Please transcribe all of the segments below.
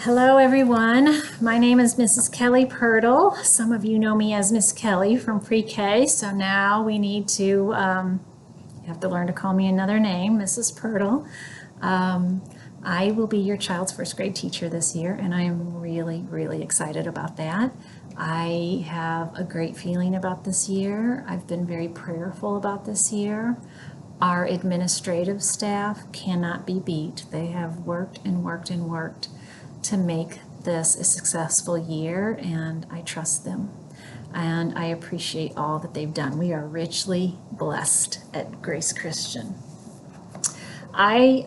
Hello everyone, my name is Mrs. Kellye Pirtle. Some of you know me as Miss Kellye from pre-K, so now we need to, you have to learn to call me another name, Mrs. Pirtle. I will be your child's first grade teacher this year, and I am really excited about that. I have a great feeling about this year. I've been very prayerful about this year. Our administrative staff cannot be beat. They have worked and worked and worked to make this a successful year, and I trust them. And I appreciate all that they've done. We are richly blessed at Grace Christian. I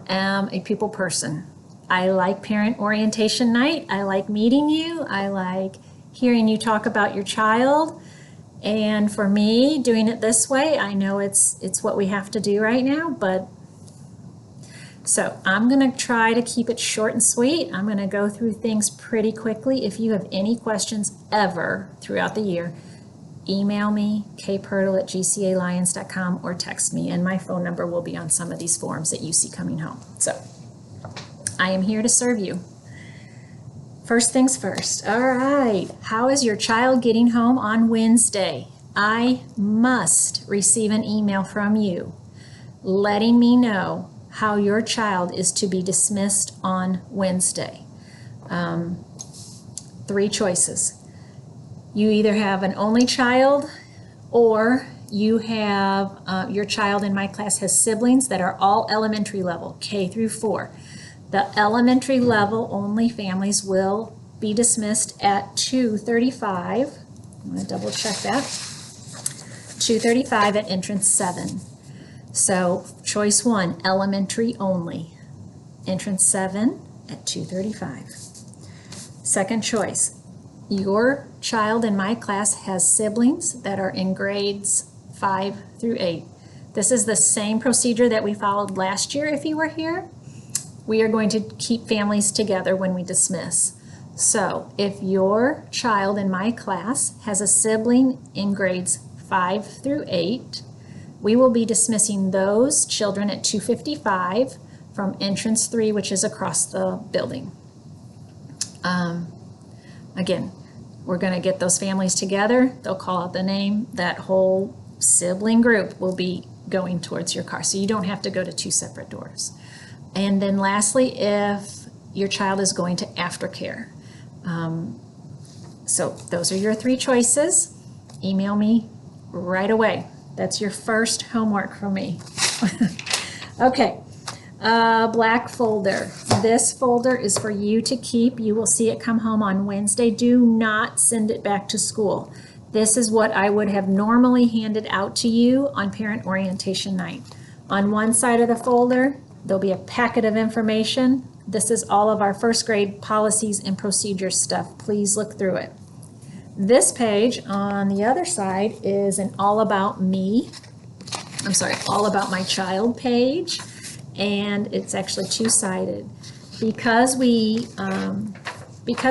am a people person. I like parent orientation night. I like meeting you. I like hearing you talk about your child. And for me, doing it this way, I know it's what we have to do right now, but so I'm going to try to keep it short and sweet. I'm going to go through things pretty quickly. If you have any questions ever throughout the year, email me, kpirtle@gcalions.com, or text me, and my phone number will be on some of these forms that you see coming home. So I am here to serve you. First things first. All right. How is your child getting home on Wednesday? I must receive an email from you letting me know how your child is to be dismissed on Wednesday. Three choices. You either have an only child, or you have your child in my class has siblings that are all elementary level, K through 4. The elementary level only families will be dismissed at 2:35. I'm going to double check that. 2:35 at entrance 7. So choice 1, elementary only, entrance 7 at 2:35. Second choice, your child in my class has siblings that are in grades 5 through 8. This is the same procedure that we followed last year if you were here. We are going to keep families together when we dismiss. So if your child in my class has a sibling in grades 5 through 8, we will be dismissing those children at 2:55 from entrance 3, which is across the building. Again, we're going to get those families together. They'll call out the name. That whole sibling group will be going towards your car, so you don't have to go to 2 separate doors. And then lastly, if your child is going to aftercare. So those are your 3 choices. Email me right away. That's your first homework for me. Okay, black folder. This folder is for you to keep. You will see it come home on Wednesday. Do not send it back to school. This is what I would have normally handed out to you on parent orientation night. On one side of the folder, there'll be a packet of information. This is all of our first grade policies and procedure stuff. Please look through it. This page on the other side is an all about me, all about my child page, and it's actually 2-sided. Because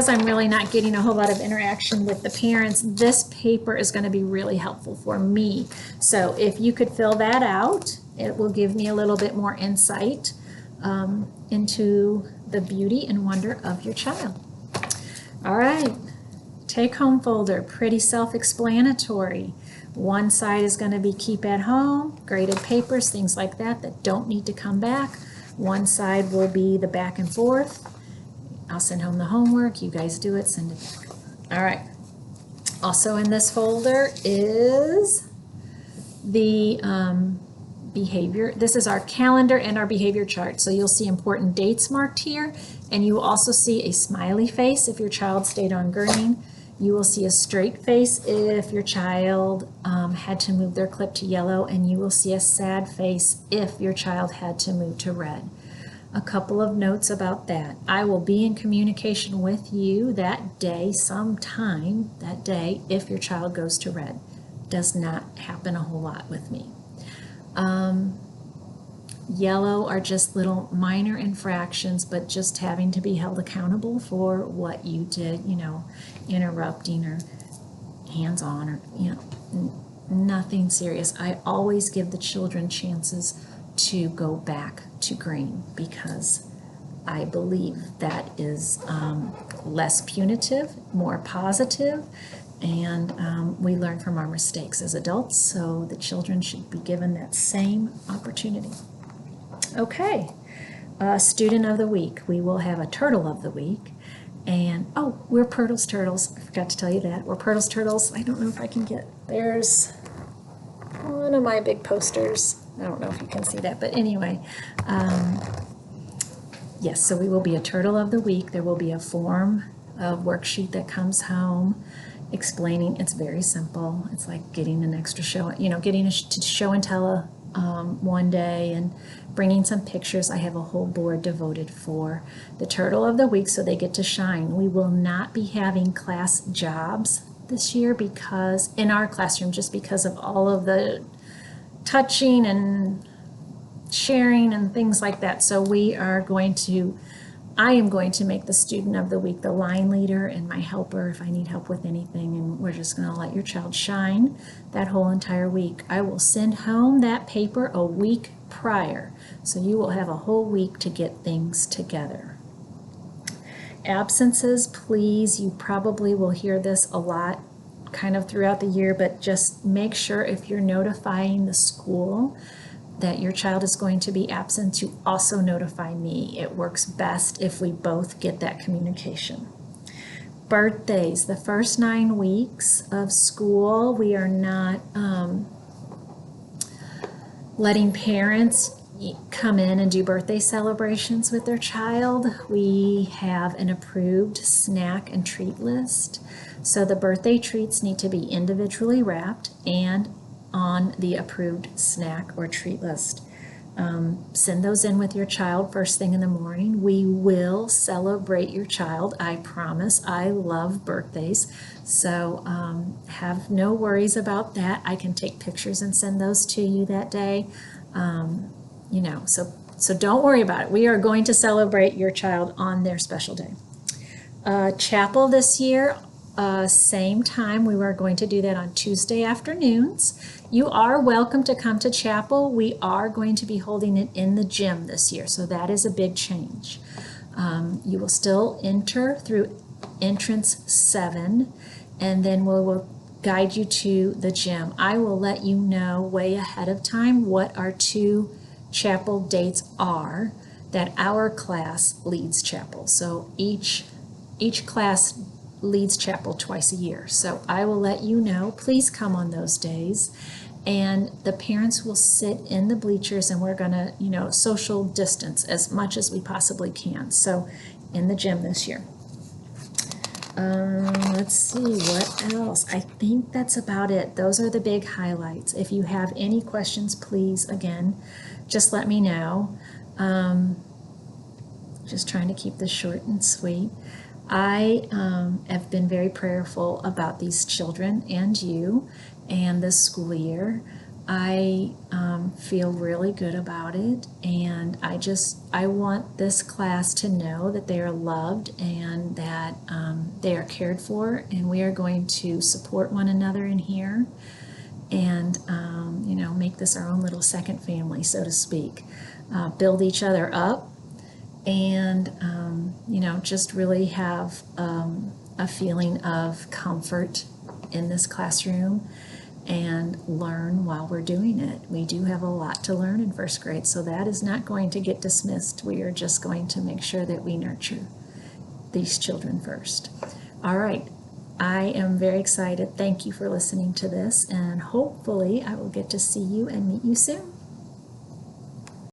I'm really not getting a whole lot of interaction with the parents, this paper is going to be really helpful for me. So if you could fill that out, it will give me a little bit more insight into the beauty and wonder of your child. All right. Take-home folder, pretty self-explanatory. One side is going to be keep at home, graded papers, things like that don't need to come back. One side will be the back and forth. I'll send home the homework. You guys do it, send it back. All right. Also in this folder is the behavior. This is our calendar and our behavior chart. So you'll see important dates marked here, and you will also see a smiley face if your child stayed on green. You will see a straight face if your child had to move their clip to yellow, and you will see a sad face if your child had to move to red. A couple of notes about that. I will be in communication with you that day, sometime that day, if your child goes to red. Does not happen a whole lot with me. Yellow are just little minor infractions, but just having to be held accountable for what you did, interrupting or hands-on or, nothing serious. I always give the children chances to go back to green because I believe that is less punitive, more positive, and we learn from our mistakes as adults, so the children should be given that same opportunity. Okay, student of the week. We will have a turtle of the week. And, oh, we're Pirtle's Turtles. I forgot to tell you that. We're Pirtle's Turtles. I don't know if I can get, there's one of my big posters. I don't know if you can see that, but anyway, yes, so we will be a Turtle of the Week. There will be a form, a worksheet that comes home explaining. It's very simple. It's like getting an extra show, getting to show and tell one day and bringing some pictures. I have a whole board devoted for the Turtle of the Week, so they get to shine. We will not be having class jobs this year because in our classroom, just because of all of the touching and sharing and things like that. So I am going to make the student of the week the line leader and my helper if I need help with anything, and we're just going to let your child shine that whole entire week. I will send home that paper a week prior, so you will have a whole week to get things together. Absences, please, you probably will hear this a lot kind of throughout the year, but just make sure if you're notifying the school that your child is going to be absent, to also notify me. It works best if we both get that communication. Birthdays, the first 9 weeks of school, we are not letting parents come in and do birthday celebrations with their child. We have an approved snack and treat list. So the birthday treats need to be individually wrapped and on the approved snack or treat list. Send those in with your child first thing in the morning. We will celebrate your child, I promise. I love birthdays, so have no worries about that. I can take pictures and send those to you that day. So don't worry about it. We are going to celebrate your child on their special day. Chapel this year, same time. We were going to do that on Tuesday afternoons. You are welcome to come to chapel. We are going to be holding it in the gym this year, so that is a big change. You will still enter through entrance 7, and then we will guide you to the gym. I will let you know way ahead of time what our 2 chapel dates are that our class leads chapel. So each class leads chapel twice a year. So I will let you know. Please come on those days. And the parents will sit in the bleachers, and we're going to, social distance as much as we possibly can. So in the gym this year. Let's see, what else? I think that's about it. Those are the big highlights. If you have any questions, please, again, just let me know. Just trying to keep this short and sweet. I have been very prayerful about these children and you and this school year. I feel really good about it, and I want this class to know that they are loved and that they are cared for, and we are going to support one another in here and make this our own little second family, so to speak. Build each other up, and just really have a feeling of comfort in this classroom and learn while we're doing it. We do have a lot to learn in first grade, so that is not going to get dismissed. We are just going to make sure that we nurture these children first. All right, I am very excited. Thank you for listening to this, and hopefully I will get to see you and meet you soon.